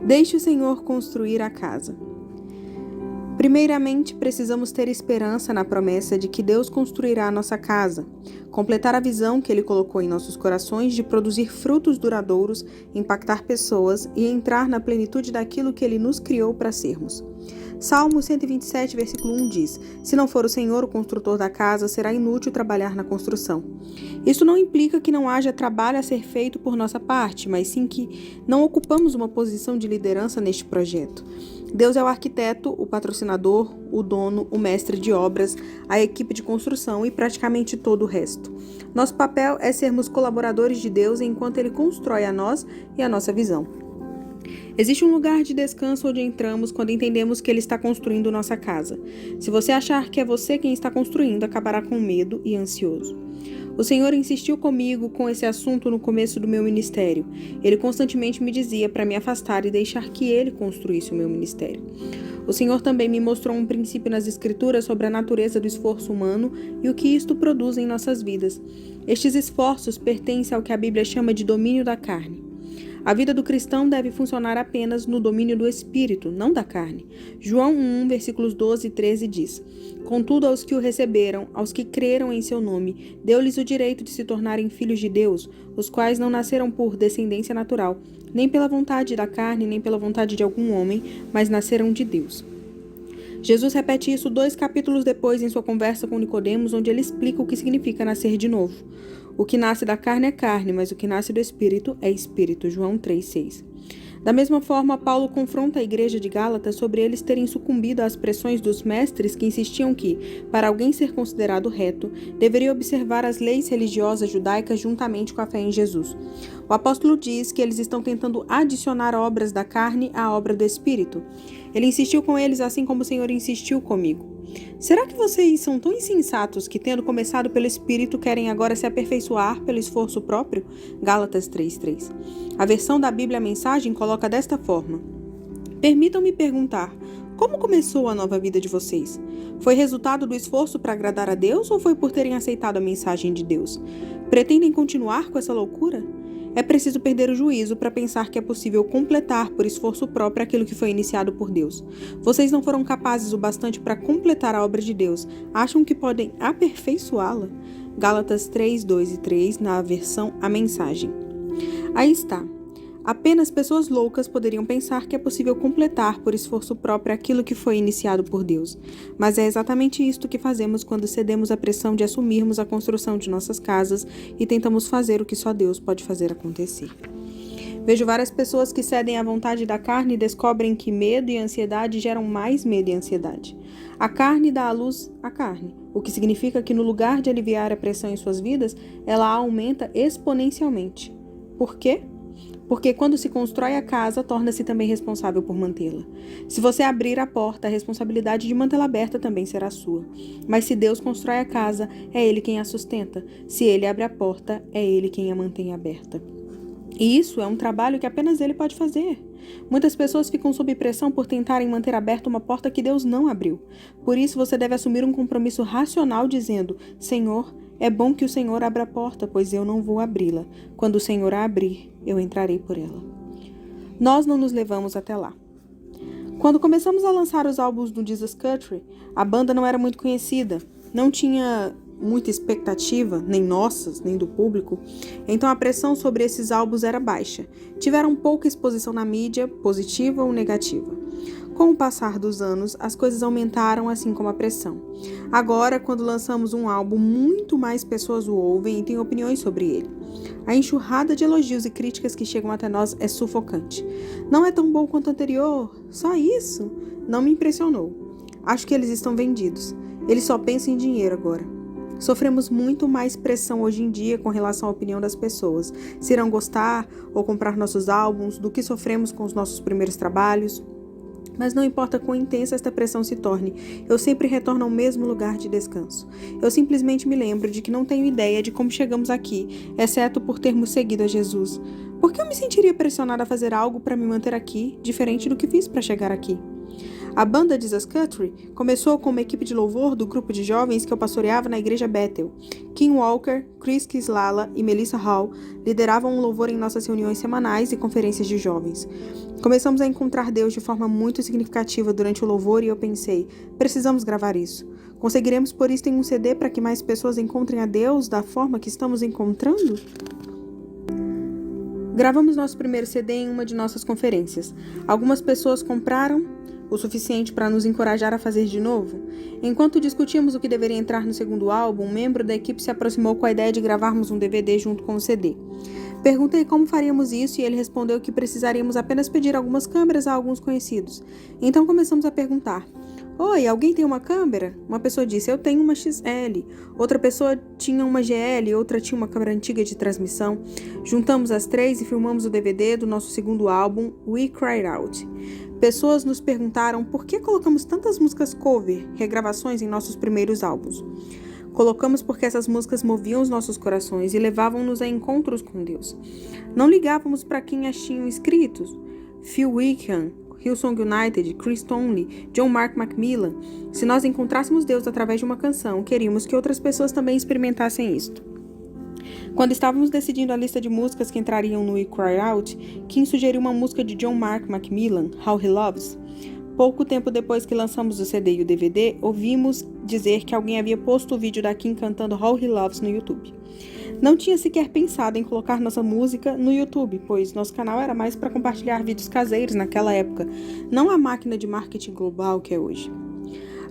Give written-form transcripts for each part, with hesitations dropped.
Deixe o Senhor construir a casa. Primeiramente, precisamos ter esperança na promessa de que Deus construirá a nossa casa, completar a visão que Ele colocou em nossos corações de produzir frutos duradouros, impactar pessoas e entrar na plenitude daquilo que Ele nos criou para sermos. Salmo 127, versículo 1 diz: Se não for o Senhor o construtor da casa, será inútil trabalhar na construção. Isso não implica que não haja trabalho a ser feito por nossa parte, mas sim que não ocupamos uma posição de liderança neste projeto. Deus é o arquiteto, o patrocinador, o dono, o mestre de obras, a equipe de construção e praticamente todo o resto. Nosso papel é sermos colaboradores de Deus enquanto Ele constrói a nós e a nossa visão. Existe um lugar de descanso onde entramos quando entendemos que Ele está construindo nossa casa. Se você achar que é você quem está construindo, acabará com medo e ansioso. O Senhor insistiu comigo com esse assunto no começo do meu ministério. Ele constantemente me dizia para me afastar e deixar que Ele construísse o meu ministério. O Senhor também me mostrou um princípio nas Escrituras sobre a natureza do esforço humano e o que isto produz em nossas vidas. Estes esforços pertencem ao que a Bíblia chama de domínio da carne. A vida do cristão deve funcionar apenas no domínio do Espírito, não da carne. João 1, versículos 12 e 13 diz: Contudo, aos que o receberam, aos que creram em seu nome, deu-lhes o direito de se tornarem filhos de Deus, os quais não nasceram por descendência natural, nem pela vontade da carne, nem pela vontade de algum homem, mas nasceram de Deus. Jesus repete isso 2 capítulos depois em sua conversa com Nicodemos, onde ele explica o que significa nascer de novo. O que nasce da carne é carne, mas o que nasce do Espírito é Espírito. João 3,6. Da mesma forma, Paulo confronta a igreja de Gálatas sobre eles terem sucumbido às pressões dos mestres que insistiam que, para alguém ser considerado reto, deveria observar as leis religiosas judaicas juntamente com a fé em Jesus. O apóstolo diz que eles estão tentando adicionar obras da carne à obra do Espírito. Ele insistiu com eles assim como o Senhor insistiu comigo. Será que vocês são tão insensatos que, tendo começado pelo Espírito, querem agora se aperfeiçoar pelo esforço próprio? Gálatas 3,3. A versão da Bíblia Mensagem coloca desta forma: Permitam-me perguntar, como começou a nova vida de vocês? Foi resultado do esforço para agradar a Deus ou foi por terem aceitado a mensagem de Deus? Pretendem continuar com essa loucura? É preciso perder o juízo para pensar que é possível completar por esforço próprio aquilo que foi iniciado por Deus. Vocês não foram capazes o bastante para completar a obra de Deus. Acham que podem aperfeiçoá-la? Gálatas 3, 2 e 3, na versão A Mensagem. Aí está. Apenas pessoas loucas poderiam pensar que é possível completar por esforço próprio aquilo que foi iniciado por Deus. Mas é exatamente isto que fazemos quando cedemos à pressão de assumirmos a construção de nossas casas e tentamos fazer o que só Deus pode fazer acontecer. Vejo várias pessoas que cedem à vontade da carne e descobrem que medo e ansiedade geram mais medo e ansiedade. A carne dá à luz a carne, o que significa que no lugar de aliviar a pressão em suas vidas, ela a aumenta exponencialmente. Por quê? Porque quando se constrói a casa, torna-se também responsável por mantê-la. Se você abrir a porta, a responsabilidade de mantê-la aberta também será sua. Mas se Deus constrói a casa, é Ele quem a sustenta. Se Ele abre a porta, é Ele quem a mantém aberta. E isso é um trabalho que apenas Ele pode fazer. Muitas pessoas ficam sob pressão por tentarem manter aberta uma porta que Deus não abriu. Por isso, você deve assumir um compromisso racional dizendo: Senhor, é bom que o Senhor abra a porta, pois eu não vou abri-la. Quando o Senhor a abrir, eu entrarei por ela. Nós não nos levamos até lá. Quando começamos a lançar os álbuns do Jesus Country, a banda não era muito conhecida, não tinha muita expectativa, nem nossas, nem do público, então a pressão sobre esses álbuns era baixa. Tiveram pouca exposição na mídia, positiva ou negativa. Com o passar dos anos, as coisas aumentaram, assim como a pressão. Agora, quando lançamos um álbum, muito mais pessoas o ouvem e têm opiniões sobre ele. A enxurrada de elogios e críticas que chegam até nós é sufocante. Não é tão bom quanto o anterior? Só isso? Não me impressionou. Acho que eles estão vendidos. Eles só pensam em dinheiro agora. Sofremos muito mais pressão hoje em dia com relação à opinião das pessoas, se irão gostar ou comprar nossos álbuns, do que sofremos com os nossos primeiros trabalhos. Mas não importa quão intensa esta pressão se torne, eu sempre retorno ao mesmo lugar de descanso. Eu simplesmente me lembro de que não tenho ideia de como chegamos aqui, exceto por termos seguido a Jesus. Por que eu me sentiria pressionada a fazer algo para me manter aqui, diferente do que fiz para chegar aqui? A banda Jesus Country começou com uma equipe de louvor do grupo de jovens que eu pastoreava na igreja Bethel. Kim Walker, Chris Kislala e Melissa Hall lideravam um louvor em nossas reuniões semanais e conferências de jovens. Começamos a encontrar Deus de forma muito significativa durante o louvor e eu pensei, precisamos gravar isso. Conseguiremos pôr isso em um CD para que mais pessoas encontrem a Deus da forma que estamos encontrando? Gravamos nosso primeiro CD em uma de nossas conferências. Algumas pessoas compraram o suficiente para nos encorajar a fazer de novo. Enquanto discutíamos o que deveria entrar no segundo álbum, um membro da equipe se aproximou com a ideia de gravarmos um DVD junto com o CD. Perguntei como faríamos isso e ele respondeu que precisaríamos apenas pedir algumas câmeras a alguns conhecidos. Então começamos a perguntar: Oi, alguém tem uma câmera? Uma pessoa disse, eu tenho uma XL. Outra pessoa tinha uma GL, outra tinha uma câmera antiga de transmissão. Juntamos as três e filmamos o DVD do nosso segundo álbum, We Cried Out. Pessoas nos perguntaram por que colocamos tantas músicas cover, regravações em nossos primeiros álbuns. Colocamos porque essas músicas moviam os nossos corações e levavam-nos a encontros com Deus. Não ligávamos para quem as tinham escritos. Phil Wickham, Hillsong United, Chris Tomlin, John Mark Macmillan. Se nós encontrássemos Deus através de uma canção, queríamos que outras pessoas também experimentassem isto. Quando estávamos decidindo a lista de músicas que entrariam no We Cry Out, Kim sugeriu uma música de John Mark Macmillan, How He Loves. Pouco tempo depois que lançamos o CD e o DVD, ouvimos dizer que alguém havia posto o vídeo da Kim cantando How He Loves no YouTube. Não tinha sequer pensado em colocar nossa música no YouTube, pois nosso canal era mais para compartilhar vídeos caseiros naquela época, não a máquina de marketing global que é hoje.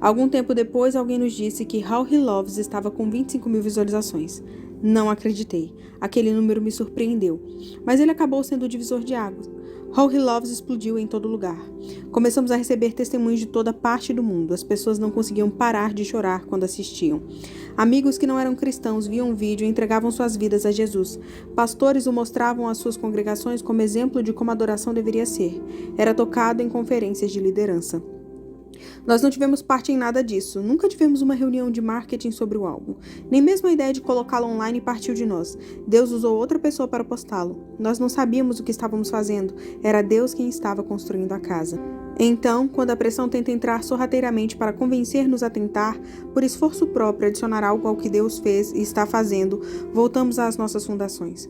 Algum tempo depois, alguém nos disse que How He Loves estava com 25 mil visualizações. Não acreditei. Aquele número me surpreendeu, mas ele acabou sendo o divisor de águas. How He Loves explodiu em todo lugar. Começamos a receber testemunhos de toda parte do mundo. As pessoas não conseguiam parar de chorar quando assistiam. Amigos que não eram cristãos viam o vídeo e entregavam suas vidas a Jesus. Pastores o mostravam às suas congregações como exemplo de como a adoração deveria ser. Era tocado em conferências de liderança. Nós não tivemos parte em nada disso. Nunca tivemos uma reunião de marketing sobre o álbum. Nem mesmo a ideia de colocá-lo online partiu de nós. Deus usou outra pessoa para postá-lo. Nós não sabíamos o que estávamos fazendo. Era Deus quem estava construindo a casa. Então, quando a pressão tenta entrar sorrateiramente para convencer-nos a tentar, por esforço próprio, adicionar algo ao que Deus fez e está fazendo, voltamos às nossas fundações.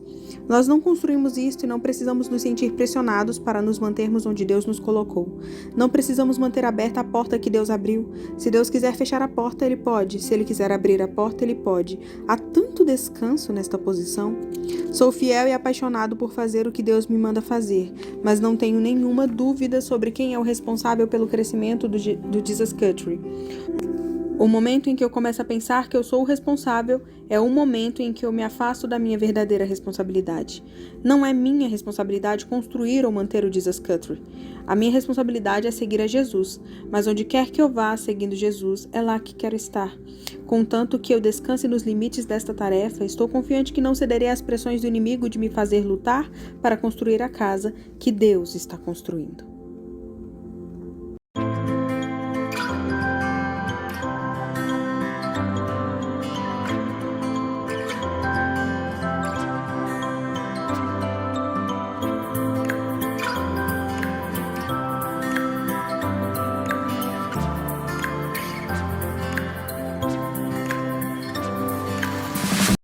Nós não construímos isto e não precisamos nos sentir pressionados para nos mantermos onde Deus nos colocou. Não precisamos manter aberta a porta que Deus abriu. Se Deus quiser fechar a porta, Ele pode. Se Ele quiser abrir a porta, Ele pode. Há tanto descanso nesta posição. Sou fiel e apaixonado por fazer o que Deus me manda fazer, mas não tenho nenhuma dúvida sobre quem é o responsável pelo crescimento do Jesus Country. O momento em que eu começo a pensar que eu sou o responsável é o momento em que eu me afasto da minha verdadeira responsabilidade. Não é minha responsabilidade construir ou manter o Jesus Country. A minha responsabilidade é seguir a Jesus, mas onde quer que eu vá seguindo Jesus, é lá que quero estar. Contanto que eu descanse nos limites desta tarefa, estou confiante que não cederei às pressões do inimigo de me fazer lutar para construir a casa que Deus está construindo.